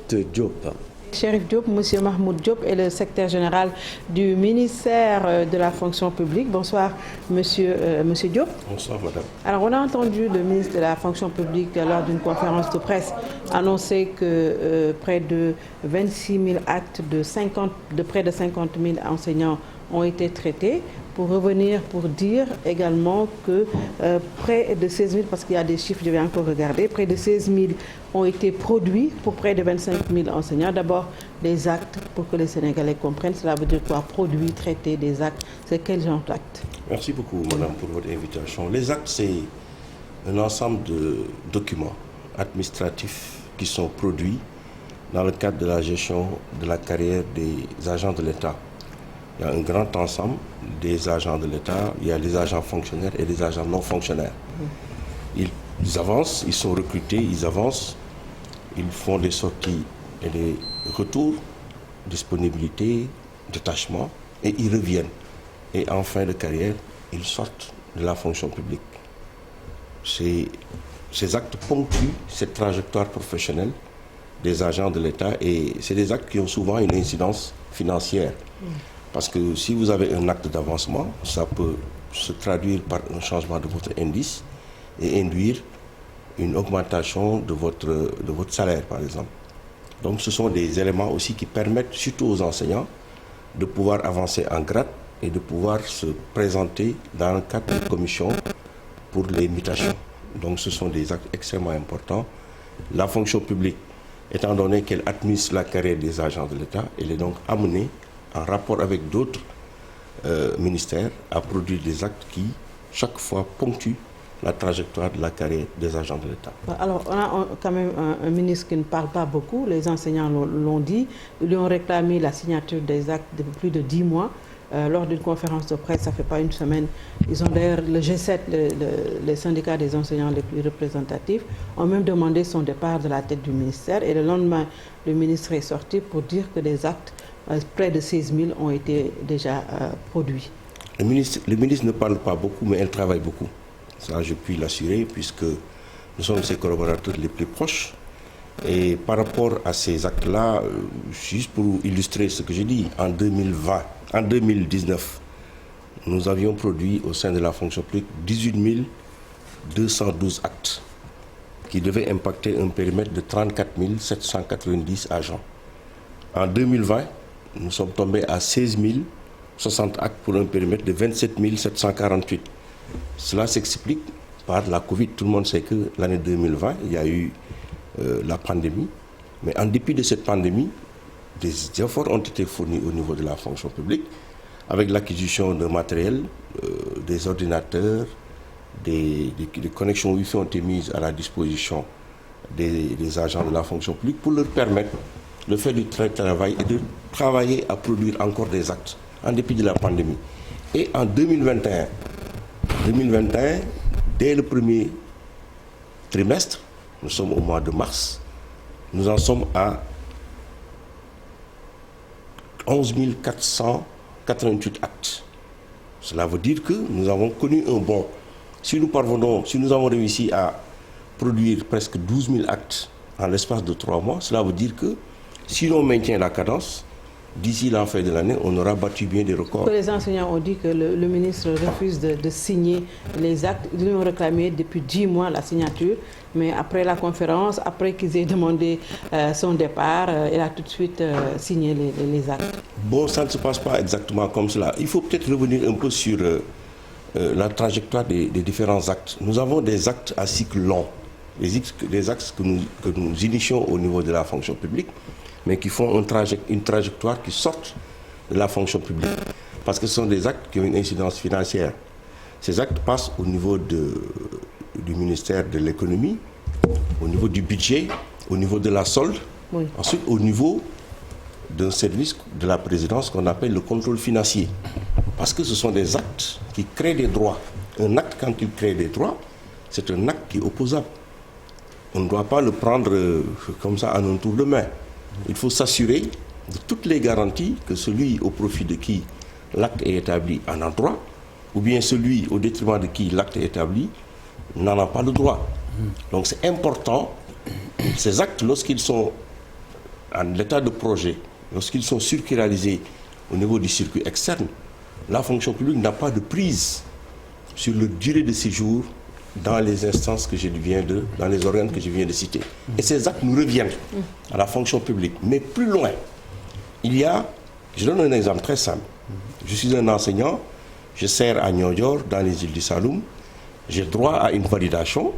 Diop. Chérif Diop, Monsieur Mahmoud Diop est le secrétaire général du ministère de la fonction publique. Bonsoir, Monsieur Diop. Bonsoir, madame. Alors, on a entendu le ministre de la fonction publique lors d'une conférence de presse annoncer que près de 26 000 actes de près de 50 000 enseignants ont été traités. Pour revenir, pour dire également que près de 16 000, parce qu'il y a des chiffres, je vais encore regarder, près de 16 000 ont été produits pour près de 25 000 enseignants. D'abord, les actes, pour que les Sénégalais comprennent, cela veut dire quoi? Produits, traités, des actes, c'est quel genre d'actes? Merci beaucoup, madame, pour votre invitation. Les actes, c'est un ensemble de documents administratifs qui sont produits dans le cadre de la gestion de la carrière des agents de l'État. Il y a un grand ensemble des agents de l'État, il y a les agents fonctionnaires et les agents non fonctionnaires. Ils avancent, ils sont recrutés, ils avancent, ils font des sorties et des retours, disponibilité, détachement, et ils reviennent. Et en fin de carrière, ils sortent de la fonction publique. Ces actes ponctuent cette trajectoire professionnelle des agents de l'État et c'est des actes qui ont souvent une incidence financière. Parce que si vous avez un acte d'avancement, ça peut se traduire par un changement de votre indice et induire une augmentation de votre salaire, par exemple. Donc ce sont des éléments aussi qui permettent, surtout aux enseignants, de pouvoir avancer en grade et de pouvoir se présenter dans le cadre de commission pour les mutations. Donc ce sont des actes extrêmement importants. La fonction publique, étant donné qu'elle administre la carrière des agents de l'État, elle est donc amenée en rapport avec d'autres ministères, à produire des actes qui, chaque fois, ponctuent la trajectoire de la carrière des agents de l'État. Alors, on a quand même un ministre qui ne parle pas beaucoup, les enseignants l'ont dit, ils lui ont réclamé la signature des actes depuis plus de 10 mois. Lors d'une conférence de presse, ça ne fait pas une semaine, ils ont d'ailleurs, le G7, les syndicats des enseignants les plus représentatifs, ont même demandé son départ de la tête du ministère. Et le lendemain, le ministre est sorti pour dire que des actes, près de 16 000, ont été déjà produits. Le ministre ne parle pas beaucoup, mais elle travaille beaucoup. Ça, je puis l'assurer, puisque nous sommes ses collaborateurs les plus proches. Et par rapport à ces actes-là, juste pour illustrer ce que j'ai dit, en 2019, nous avions produit au sein de la fonction publique 18 212 actes qui devaient impacter un périmètre de 34 790 agents. En 2020, nous sommes tombés à 16 060 actes pour un périmètre de 27 748. Cela s'explique par la Covid. Tout le monde sait que l'année 2020, il y a eu la pandémie. Mais en dépit de cette pandémie, des efforts ont été fournis au niveau de la fonction publique avec l'acquisition de matériel, des ordinateurs, des connexions Wi-Fi ont été mises à la disposition des agents de la fonction publique pour leur permettre de faire du travail et de travailler à produire encore des actes en dépit de la pandémie. Et en 2021, dès le premier trimestre, nous sommes au mois de mars, nous en sommes à 11 488 actes. Cela veut dire que nous avons connu un bond. Si nous avons réussi à produire presque 12 000 actes en l'espace de 3 mois, cela veut dire que si l'on maintient la cadence, d'ici la fin de l'année, on aura battu bien des records. Les enseignants ont dit que le ministre refuse de signer les actes. Ils lui ont réclamé depuis 10 mois la signature. Mais après la conférence, après qu'ils aient demandé son départ, il a tout de suite signé les actes. Bon, ça ne se passe pas exactement comme cela. Il faut peut-être revenir un peu sur la trajectoire des différents actes. Nous avons des actes à cycle long, des actes que nous initions au niveau de la fonction publique, mais qui font une trajectoire qui sortent de la fonction publique. Parce que ce sont des actes qui ont une incidence financière. Ces actes passent au niveau du ministère de l'économie, au niveau du budget, au niveau de la solde, oui. Ensuite au niveau d'un service de la présidence qu'on appelle le contrôle financier. Parce que ce sont des actes qui créent des droits. Un acte, quand il crée des droits, c'est un acte qui est opposable. On ne doit pas le prendre comme ça en un tour de main. Il faut s'assurer de toutes les garanties que celui au profit de qui l'acte est établi en a droit, ou bien celui au détriment de qui l'acte est établi n'en a pas le droit. Donc c'est important, ces actes, lorsqu'ils sont en l'état de projet, lorsqu'ils sont circularisés au niveau du circuit externe, la fonction publique n'a pas de prise sur le durée de séjour dans les instances que je viens dans les organes que je viens de citer. Et ces actes nous reviennent à la fonction publique. Mais plus loin, il y a, je donne un exemple très simple. Je suis un enseignant, je sers à Niodior, dans les îles du Saloum, j'ai droit à une validation,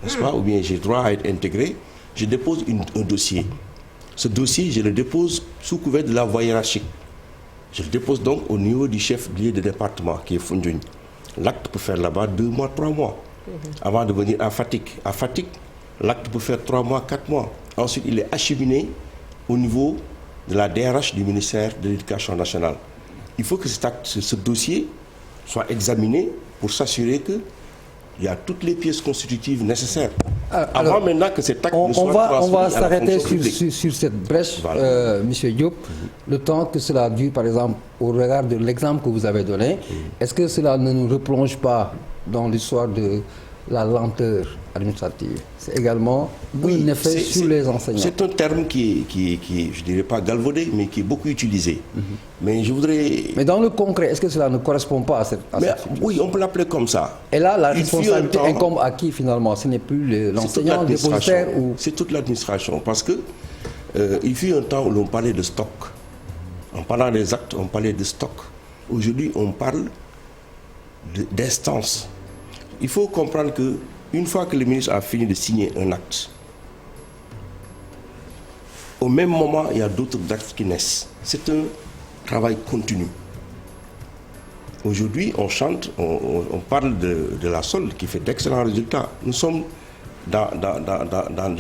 n'est-ce pas, ou bien j'ai droit à être intégré, je dépose un dossier. Ce dossier, je le dépose sous couvert de la voie hiérarchique. Je le dépose donc au niveau du chef lieu de département, qui est Foundiougne. L'acte peut faire là-bas 2 mois, 3 mois, avant de venir à Fatick. À Fatick, l'acte peut faire 3 mois, 4 mois. Ensuite, il est acheminé au niveau de la DRH du ministère de l'Éducation nationale. Il faut que ce dossier soit examiné pour s'assurer qu'il y a toutes les pièces constitutives nécessaires. Alors, avant maintenant que cet acte ne soit transmis on va à la s'arrêter fonction publique. sur cette brèche, Voilà. Monsieur Diop. Le temps que cela dure, par exemple, au regard de l'exemple que vous avez donné, est-ce que cela ne nous replonge pas dans l'histoire de la lenteur administrative? C'est également un effet sur les enseignants. C'est un terme qui est, je ne dirais pas galvaudé, mais qui est beaucoup utilisé. Mais je voudrais... Mais dans le concret, est-ce que cela ne correspond pas à cette situation? Oui, on peut l'appeler comme ça. Et là, la Il fut responsabilité un temps- incombe à qui finalement? Ce n'est plus l'enseignant, le dépositaire ou... C'est toute l'administration. Parce que il fut un temps où l'on parlait de stock. En parlant des actes, on parlait de stock. Aujourd'hui, on parle d'instance. Il faut comprendre que une fois que le ministre a fini de signer un acte, au même moment, il y a d'autres actes qui naissent. C'est un travail continu. Aujourd'hui, on chante, on parle de la solde qui fait d'excellents résultats. Nous sommes dans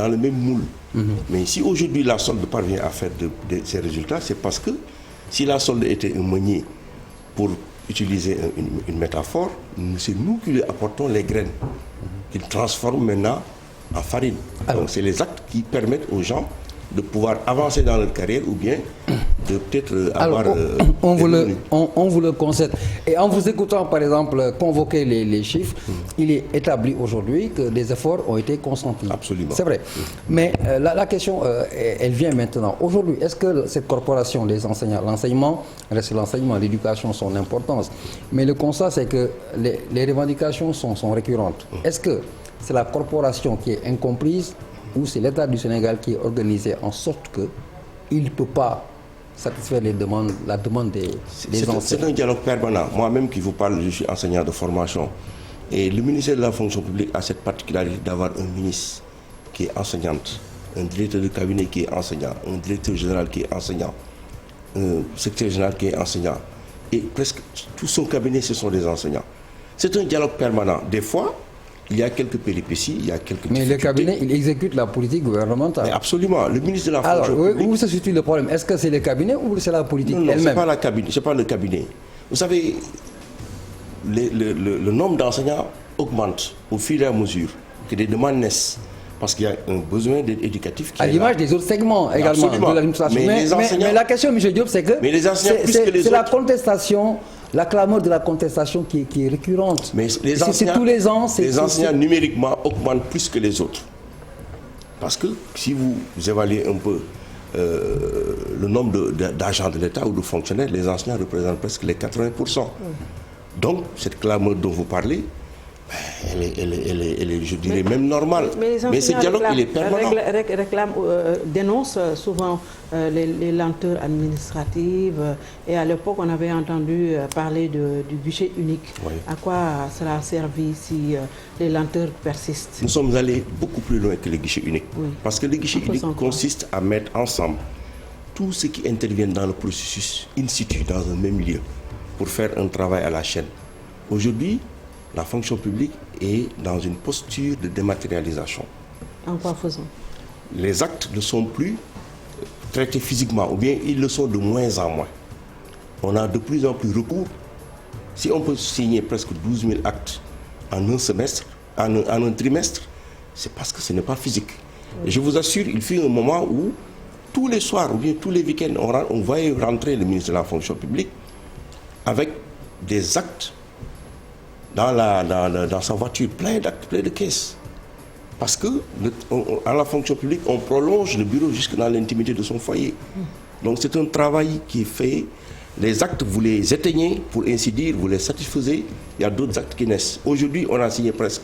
le même moule. Mais si aujourd'hui la solde parvient à faire ces résultats, c'est parce que si la solde était un meunier, pour utiliser une métaphore, c'est nous qui lui apportons les graines, qu'il transforme maintenant en farine. Alors, donc c'est les actes qui permettent aux gens de pouvoir avancer dans leur carrière ou bien de peut-être avoir... on vous le concède. Et en vous écoutant, par exemple, convoquer les chiffres, il est établi aujourd'hui que des efforts ont été consentis. Absolument. C'est vrai. Mais la question, elle vient maintenant. Aujourd'hui, est-ce que cette corporation des enseignants, l'enseignement reste l'enseignement, l'éducation, son importance, mais le constat, c'est que les revendications sont récurrentes. Est-ce que c'est la corporation qui est incomprise ou c'est l'État du Sénégal qui est organisé en sorte qu'il ne peut pas satisfaire la demande des enseignants? C'est un dialogue permanent. Moi-même qui vous parle, je suis enseignant de formation. Et le ministère de la fonction publique a cette particularité d'avoir un ministre qui est enseignante, un directeur de cabinet qui est enseignant, un directeur général qui est enseignant, un secrétaire général qui est enseignant. Et presque tout son cabinet, ce sont des enseignants. C'est un dialogue permanent. Des fois, il y a quelques péripéties, il y a quelques Mais difficultés. le cabinet, il exécute la politique gouvernementale. Mais absolument. Le ministre de la fonction Alors, publique... où se situe le problème? Est-ce que c'est le cabinet ou c'est la politique Non, elle-même? c'est pas le cabinet. Vous savez, le nombre d'enseignants augmente au fur et à mesure que des demandes naissent. Parce qu'il y a un besoin éducatif qui À est l'image là. des autres segments également Absolument. de l'administration. Mais la question, M. Diop, c'est que Mais les enseignants, plus que les c'est la autres. contestation, la clameur de la contestation qui est récurrente. Mais les C'est enseignants, tous les ans. les enseignants numériquement augmentent plus que les autres. Parce que si vous évaluez un peu le nombre d'agents de l'État ou de fonctionnaires, les enseignants représentent presque les 80%. Donc, cette clameur dont vous parlez, elle est, je dirais, même normale. Mais ce dialogue, il est permanent. Dénonce souvent les lenteurs administratives. Et à l'époque, on avait entendu parler du guichet unique. Oui. À quoi cela a servi si les lenteurs persistent? Nous sommes allés beaucoup plus loin que le guichet unique. Oui. Parce que le guichet unique consiste à mettre ensemble tout ce qui intervient dans le processus in situ, dans un même lieu, pour faire un travail à la chaîne. Aujourd'hui, la fonction publique est dans une posture de dématérialisation. En quoi faisant? Les actes ne sont plus traités physiquement, ou bien ils le sont de moins en moins. On a de plus en plus recours. Si on peut signer presque 12 000 actes en un semestre, en un trimestre, c'est parce que ce n'est pas physique. Et je vous assure, il fut un moment où tous les soirs, ou bien tous les week-ends, on voyait rentrer le ministre de la fonction publique avec des actes dans sa voiture, plein d'actes, plein de caisses. Parce que à la fonction publique, on prolonge le bureau jusque dans l'intimité de son foyer. Donc c'est un travail qui est fait. Les actes, vous les éteignez, pour ainsi dire, vous les satisfaisez. Il y a d'autres actes qui naissent. Aujourd'hui, on a signé presque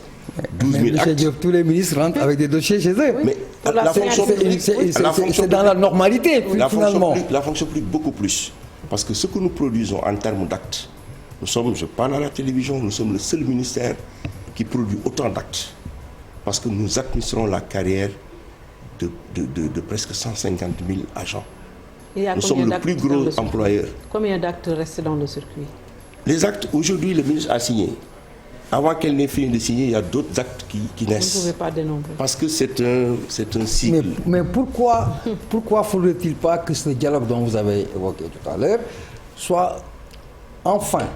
12 000 actes. Diop, tous les ministres rentrent avec des dossiers chez eux. Mais la fonction publique, c'est dans la normalité, finalement. La fonction publique, beaucoup plus. Parce que ce que nous produisons en termes d'actes, je parle à la télévision, nous sommes le seul ministère qui produit autant d'actes. Parce que nous administrons la carrière de presque 150 000 agents. Nous sommes le plus gros employeur. Combien d'actes restent dans le circuit? Les actes, aujourd'hui, le ministre a signé. Avant qu'elle n'ait fini de signer, il y a d'autres actes qui naissent. Vous ne pouvez pas dénombrer. Parce que c'est un cycle. Mais pourquoi faudrait-il pas que ce dialogue dont vous avez évoqué tout à l'heure soit enfin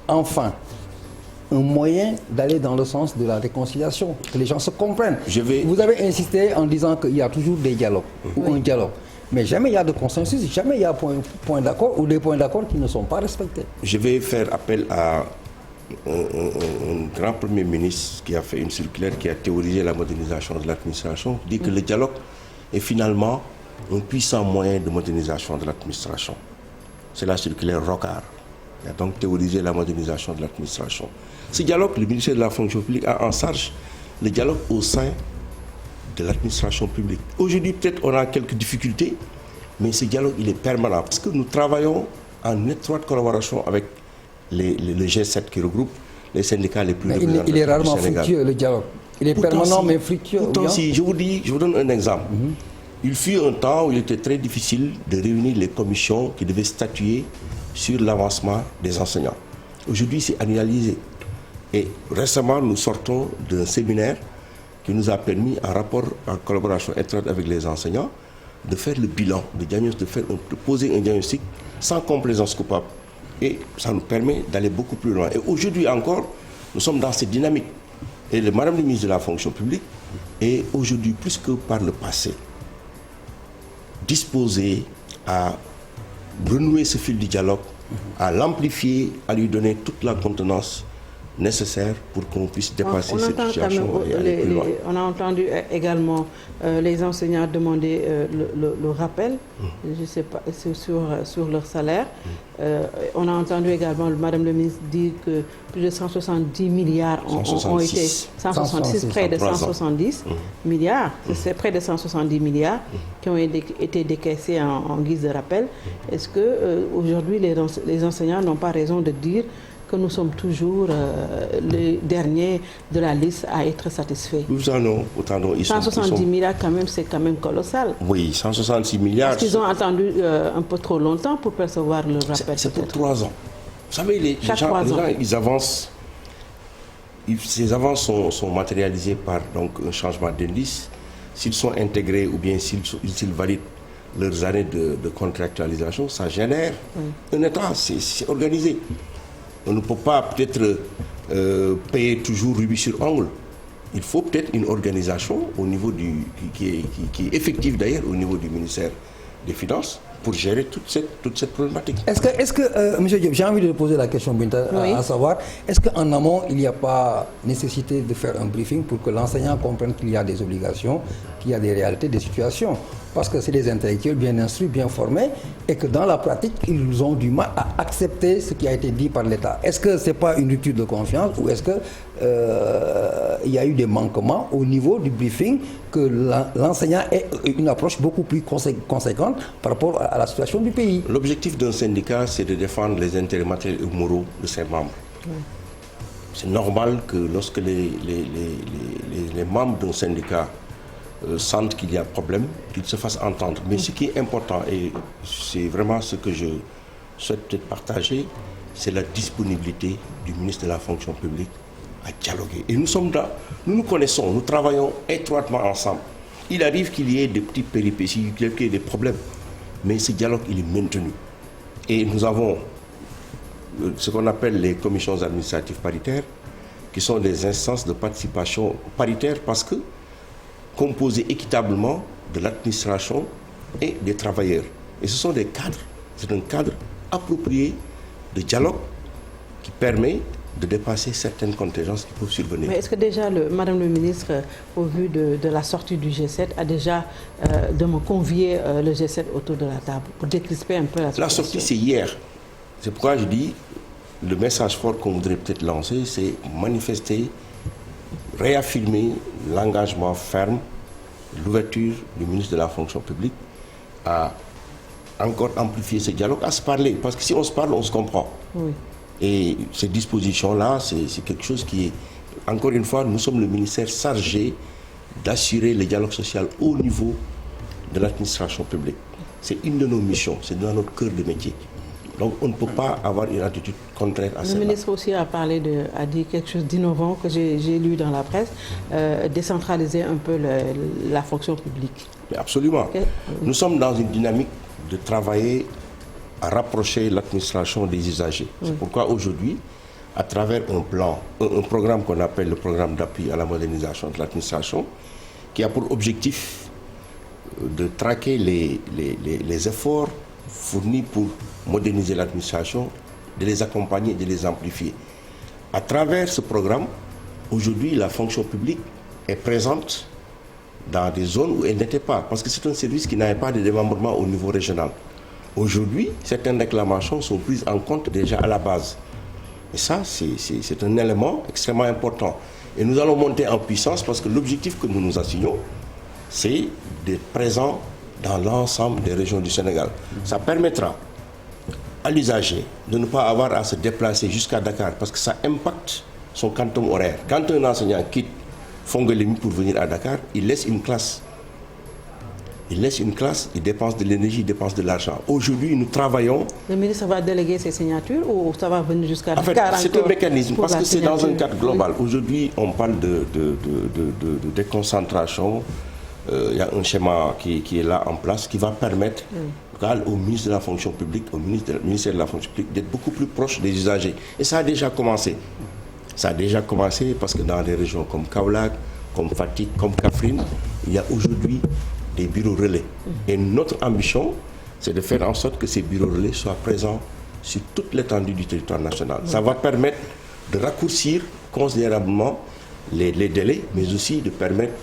un moyen d'aller dans le sens de la réconciliation, que les gens se comprennent. Vous avez insisté en disant qu'il y a toujours des dialogues, ou un dialogue. Mais jamais il y a de consensus, jamais il y a point d'accord ou des points d'accord qui ne sont pas respectés. Je vais faire appel à un grand Premier ministre qui a fait une circulaire qui a théorisé la modernisation de l'administration, dit que le dialogue est finalement un puissant moyen de modernisation de l'administration. C'est la circulaire Rocard. Il a donc théorisé la modernisation de l'administration. Ce dialogue, le ministère de la fonction publique a en charge le dialogue au sein de l'administration publique. Aujourd'hui, peut-être on a quelques difficultés, mais ce dialogue, il est permanent. Parce que nous travaillons en étroite collaboration avec le G7 qui regroupe les syndicats les plus représentatifs du Sénégal. Il est rarement fructueux, le dialogue. Il est permanent, mais fructueux. Pourtant, si, je vous donne un exemple. Il fut un temps où il était très difficile de réunir les commissions qui devaient statuer sur l'avancement des enseignants. Aujourd'hui, c'est annualisé. Et récemment, nous sortons d'un séminaire qui nous a permis, en rapport, en collaboration étroite avec les enseignants, de faire le bilan, de poser un diagnostic sans complaisance coupable. Et ça nous permet d'aller beaucoup plus loin. Et aujourd'hui encore, nous sommes dans cette dynamique. Et Madame le ministre de la fonction publique est aujourd'hui, plus que par le passé, disposée à renouer ce fil du dialogue, à l'amplifier, à lui donner toute la contenance nécessaire pour qu'on puisse dépasser cette situation et aller plus loin. On a entendu également les enseignants demander le rappel, je ne sais pas, sur leur salaire. On a entendu également Madame le ministre dire que plus de 170 milliards ont été... 166, près de 170 milliards. C'est près de 170 milliards qui ont été décaissés en guise de rappel. Est-ce qu'aujourd'hui, les enseignants n'ont pas raison de dire que nous sommes toujours les derniers de la liste à être satisfaits? Nous en avons. 170 milliards, quand même, c'est quand même colossal. Oui, 166 milliards. Est-ce qu'ils ont attendu un peu trop longtemps pour percevoir le rappel? C'est pour 3 ans. Vous savez, les gens, ils avancent. Ces avances sont matérialisées par donc, un changement d'indice. S'ils sont intégrés ou bien s'ils valident leurs années de contractualisation, ça génère un état, c'est organisé. On ne peut pas peut-être payer toujours rubis sur ongle. Il faut peut-être une organisation au niveau qui est effective d'ailleurs au niveau du ministère des Finances pour gérer toute cette problématique. Est-ce que M. Diop, j'ai envie de poser la question, Binta, à savoir, est-ce qu'en amont, il n'y a pas nécessité de faire un briefing pour que l'enseignant comprenne qu'il y a des obligations, qu'il y a des réalités, des situations? Parce que c'est des intellectuels bien instruits, bien formés, et que dans la pratique, ils ont du mal à accepter ce qui a été dit par l'État. Est-ce que ce n'est pas une rupture de confiance ou est-ce qu'il y a eu des manquements au niveau du briefing, que l'enseignant ait une approche beaucoup plus conséquente par rapport à la situation du pays? L'objectif d'un syndicat, c'est de défendre les intérêts matériels et moraux de ses membres. C'est normal que lorsque les membres d'un syndicat sentent qu'il y a problème, qu'ils se fassent entendre. Mais ce qui est important, et c'est vraiment ce que je souhaite peut-être partager, c'est la disponibilité du ministre de la fonction publique à dialoguer. Et nous connaissons, nous travaillons étroitement ensemble. Il arrive qu'il y ait des petites péripéties, qu'il y ait des problèmes, mais ce dialogue, il est maintenu. Et nous avons ce qu'on appelle les commissions administratives paritaires, qui sont des instances de participation paritaire parce que composées équitablement de l'administration et des travailleurs. Et ce sont des cadres, c'est un cadre approprié de dialogue qui permet de dépasser certaines contingences qui peuvent survenir. Mais est-ce que déjà, Madame le ministre, au vu de la sortie du G7, a déjà convié le G7 autour de la table pour décrisper un peu la situation? La sortie, c'est hier. C'est pourquoi je dis, le message fort qu'on voudrait peut-être lancer, c'est manifester, réaffirmer l'engagement ferme, l'ouverture du ministre de la fonction publique à encore amplifier ce dialogue, à se parler. Parce que si on se parle, on se comprend. Oui. Et ces dispositions-là, c'est quelque chose qui est... Encore une fois, nous sommes le ministère chargé d'assurer le dialogue social au niveau de l'administration publique. C'est une de nos missions, c'est dans notre cœur de métier. Donc on ne peut pas avoir une attitude contraire à ça. Le ministre aussi a dit quelque chose d'innovant que j'ai lu dans la presse, décentraliser un peu la fonction publique. Mais absolument. Okay. Nous sommes dans une dynamique de travailler à rapprocher l'administration des usagers. Oui. C'est pourquoi aujourd'hui, à travers un programme qu'on appelle le programme d'appui à la modernisation de l'administration, qui a pour objectif de traquer les efforts fournis pour moderniser l'administration, de les accompagner et de les amplifier. À travers ce programme, aujourd'hui, la fonction publique est présente dans des zones où elle n'était pas, parce que c'est un service qui n'avait pas de démembrement au niveau régional. Aujourd'hui, certaines réclamations sont prises en compte déjà à la base. Et ça, c'est un élément extrêmement important. Et nous allons monter en puissance parce que l'objectif que nous nous assignons, c'est d'être présent dans l'ensemble des régions du Sénégal. Ça permettra à l'usager de ne pas avoir à se déplacer jusqu'à Dakar parce que ça impacte son quantum horaire. Quand un enseignant quitte Fongolémi pour venir à Dakar, il laisse une classe. Il dépense de l'énergie, il dépense de l'argent. Aujourd'hui, nous travaillons... Le ministre va déléguer ses signatures ou ça va venir jusqu'à Dakar? En fait, c'est un mécanisme parce que c'est dans un cadre global. Oui. Aujourd'hui, on parle de déconcentration. Il y a un schéma qui est là en place qui va permettre au ministre de la fonction publique, au ministère de la fonction publique d'être beaucoup plus proche des usagers. Et ça a déjà commencé. Ça a déjà commencé parce que dans des régions comme Kaolack, comme Fatick, comme Kaffrine, il y a aujourd'hui des bureaux relais. Et notre ambition, c'est de faire en sorte que ces bureaux relais soient présents sur toute l'étendue du territoire national. Ça va permettre de raccourcir considérablement les délais, mais aussi de permettre...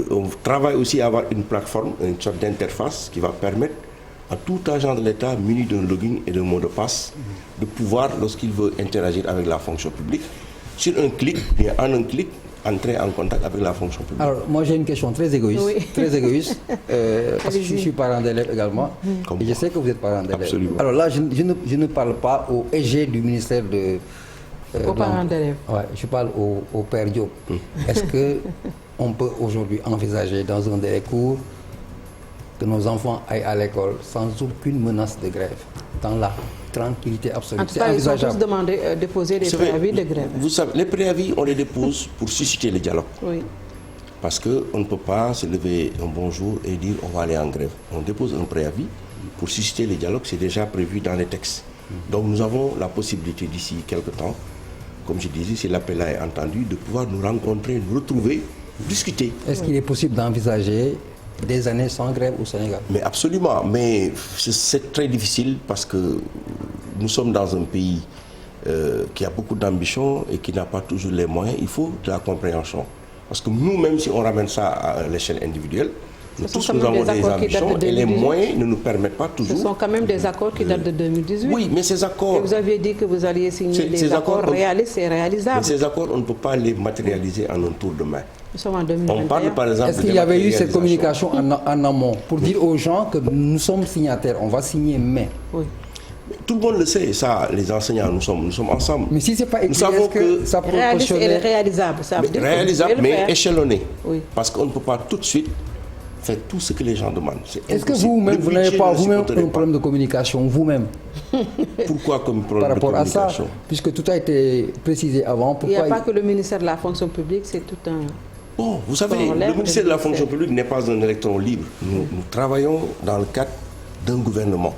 on travaille aussi à avoir une plateforme, une sorte d'interface qui va permettre à tout agent de l'État muni d'un login et d'un mot de passe de pouvoir, lorsqu'il veut interagir avec la fonction publique, sur un clic, bien en un clic, entrer en contact avec la fonction publique. Alors, moi j'ai une question très égoïste, parce que je suis parent d'élève également, et je sais que vous êtes parent d'élève. Absolument. Alors là, je ne parle pas au EG du ministère de... aux parents d'élèves. Ouais, je parle au père Diop. Est-ce qu'on peut aujourd'hui envisager dans un délai court que nos enfants aillent à l'école sans aucune menace de grève, dans la tranquillité absolue? En tout cas, ils sont tous demandés de déposer des préavis de grève. Vous savez, les préavis, on les dépose pour susciter le dialogue. Oui. Parce qu'on ne peut pas se lever un bon jour et dire on va aller en grève. On dépose un préavis pour susciter le dialogue, c'est déjà prévu dans les textes. Donc nous avons la possibilité d'ici quelques temps, comme je disais, si l'appel est entendu, de pouvoir nous rencontrer, nous retrouver, discuter. Est-ce qu'il est possible d'envisager des années sans grève au Sénégal? Mais absolument, mais c'est très difficile parce que nous sommes dans un pays qui a beaucoup d'ambition et qui n'a pas toujours les moyens. Il faut de la compréhension. Parce que nous-mêmes, si on ramène ça à l'échelle individuelle, nous avons des ambitions et les moyens ne nous permettent pas toujours. Ce sont quand même des accords qui datent de 2018. Oui, mais ces accords... Et vous aviez dit que vous alliez signer des accords réalistes et réalisables. Mais ces accords, on ne peut pas les matérialiser en un tour de main. Nous sommes en 2021. On parle par exemple Est-ce qu'il y avait eu cette communication en amont pour dire aux gens que nous sommes signataires, on va signer mais... Oui. Tout le monde le sait, ça, les enseignants, nous sommes ensemble. Mais si ce n'est pas écrit, est-ce que ça peut réaliste et réalisable, ça veut dire réalisable, mais échelonné. Oui. Parce qu'on ne peut pas tout de suite faire tout ce que les gens demandent. Est-ce que vous-même, vous n'avez pas vous-même un problème de communication, vous-même? Pourquoi comme problème de communication? Par rapport à ça, puisque tout a été précisé avant. Il n'y a pas que le ministère de la fonction publique, c'est tout un... Bon, vous savez, le ministère de la fonction publique n'est pas un électron libre. Nous travaillons dans le cadre d'un gouvernement,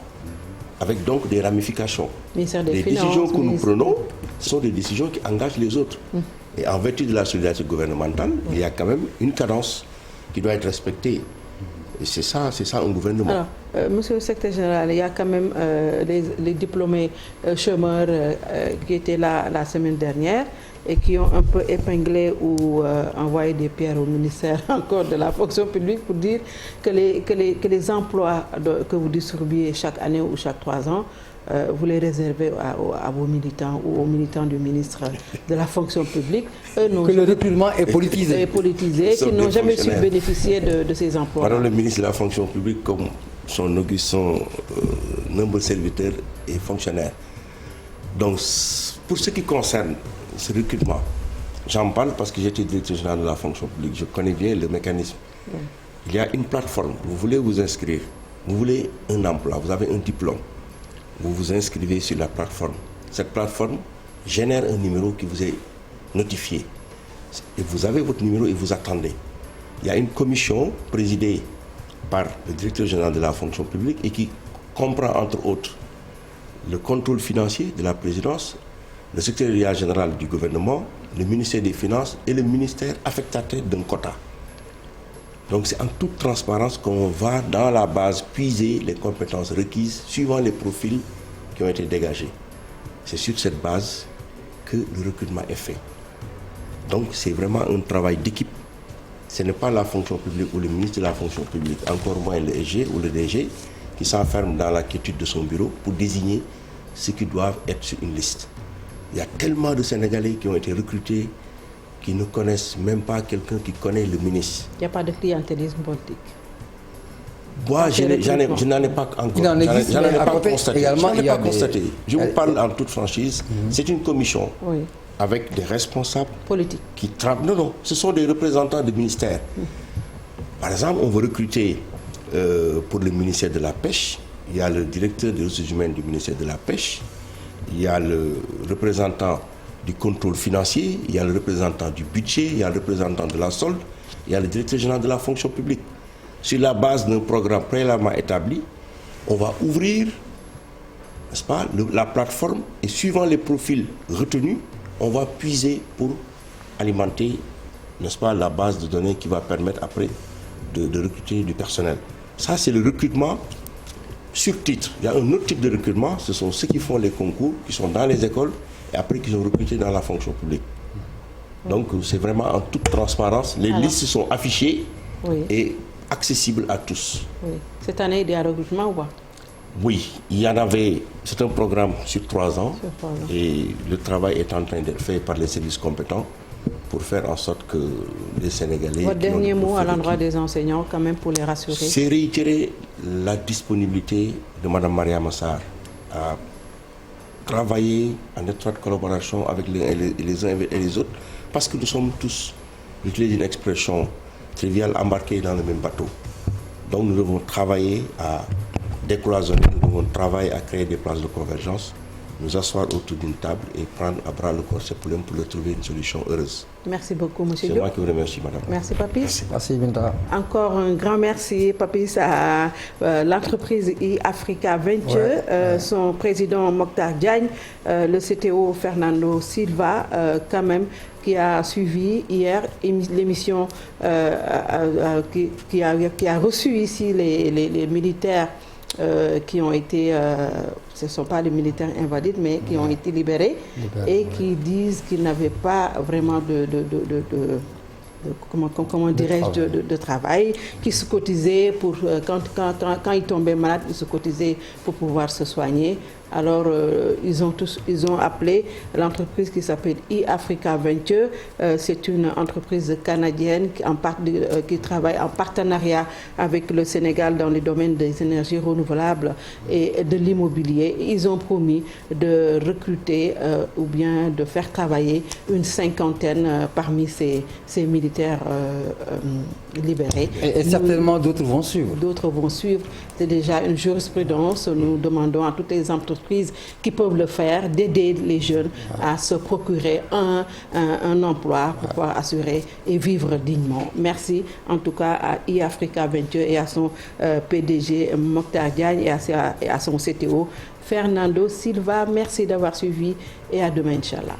avec donc des ramifications. Les décisions que nous prenons sont des décisions qui engagent les autres. Et en vertu de la solidarité gouvernementale, il y a quand même une cadence qui doit être respectée. Et c'est ça un gouvernement. Alors, monsieur le secrétaire général, il y a quand même les diplômés chômeurs qui étaient là la semaine dernière et qui ont un peu épinglé ou envoyé des pierres au ministère encore de la fonction publique pour dire que les emplois que vous distribuez chaque année ou chaque 3 ans, vous les réservez à vos militants ou aux militants du ministre de la fonction publique. Que le recrutement est politisé. Qui n'ont jamais su bénéficier de ces emplois. Pardon, le ministre de la fonction publique, comme son augustin nombreux serviteurs et fonctionnaires. Donc, pour ce qui concerne ce recrutement, j'en parle parce que j'étais directeur général de la fonction publique. Je connais bien le mécanisme. Oui. Il y a une plateforme. Vous voulez vous inscrire. Vous voulez un emploi. Vous avez un diplôme. Vous vous inscrivez sur la plateforme. Cette plateforme génère un numéro qui vous est notifié. Et vous avez votre numéro et vous attendez. Il y a une commission présidée par le directeur général de la fonction publique et qui comprend entre autres le contrôle financier de la présidence, le secrétariat général du gouvernement, le ministère des Finances et le ministère affectataire d'un quota. Donc c'est en toute transparence qu'on va dans la base puiser les compétences requises suivant les profils qui ont été dégagés. C'est sur cette base que le recrutement est fait. Donc c'est vraiment un travail d'équipe. Ce n'est pas la fonction publique ou le ministre de la fonction publique, encore moins le EG ou le DG, qui s'enferme dans la quiétude de son bureau pour désigner ceux qui doivent être sur une liste. Il y a tellement de Sénégalais qui ont été recrutés qui ne connaissent même pas quelqu'un qui connaît le ministre. Il n'y a pas de clientélisme politique. Moi, je n'en ai pas encore. Il en existe, j'en ai pas constaté. Également, je n'en ai pas constaté. Je vous parle en toute franchise. C'est une commission avec des responsables politiques qui travaillent. Non, ce sont des représentants de ministères. Par exemple, on veut recruter pour le ministère de la Pêche. Il y a le directeur des ressources humaines du ministère de la Pêche. Il y a le représentant du contrôle financier, il y a le représentant du budget, il y a le représentant de la solde, il y a le directeur général de la fonction publique. Sur la base d'un programme préalablement établi, on va ouvrir, n'est-ce pas, la plateforme et suivant les profils retenus, on va puiser pour alimenter, n'est-ce pas, la base de données qui va permettre après de recruter du personnel. Ça, c'est le recrutement sur titre. Il y a un autre type de recrutement, ce sont ceux qui font les concours, qui sont dans les écoles et après qui sont recrutés dans la fonction publique. Donc c'est vraiment en toute transparence. Les listes sont affichées et accessibles à tous. Oui. Cette année, il y a un recrutement ou pas? Oui, il y en avait, c'est un programme sur 3 ans et le travail est en train d'être fait par les services compétents pour faire en sorte que les Sénégalais... Votre dernier mot à l'endroit des enseignants, quand même, pour les rassurer? C'est réitérer la disponibilité de Mme Mariama Sarr à travailler en étroite collaboration avec les uns et les autres, parce que nous sommes tous, j'utilise une expression triviale, embarqués dans le même bateau. Donc nous devons travailler à décloisonner, nous devons travailler à créer des places de convergence, nous asseoir autour d'une table et prendre à bras le corps ces problèmes pour leur trouver une solution heureuse. Merci beaucoup, M. Diop. C'est moi qui vous remercie, madame. Merci, Papis. Merci, Binta. Encore un grand merci, Papis, à l'entreprise e-Africa Venture, son président Mokhtar Diagne, le CTO Fernando Silva, quand même, qui a suivi hier l'émission, qui a reçu ici les militaires qui ont été, ce ne sont pas les militaires invalides, mais qui ont été libérés et qui disent qu'ils n'avaient pas vraiment de travail, qui se cotisaient pour, quand ils tombaient malades, ils se cotisaient pour pouvoir se soigner. Alors, ils ont appelé l'entreprise qui s'appelle e-Africa Venture. C'est une entreprise canadienne qui travaille en partenariat avec le Sénégal dans les domaines des énergies renouvelables et de l'immobilier. Ils ont promis de recruter ou bien de faire travailler une 50aine parmi ces militaires libérés. Et certainement d'autres vont suivre. D'autres vont suivre. C'est déjà une jurisprudence. Nous demandons à toutes les entreprises qui peuvent le faire, d'aider les jeunes à se procurer un emploi pour pouvoir assurer et vivre dignement. Merci en tout cas à e-Africa Venture et à son PDG Mokhtar Diagne et à son CTO Fernando Silva. Merci d'avoir suivi et à demain, Inch'Allah.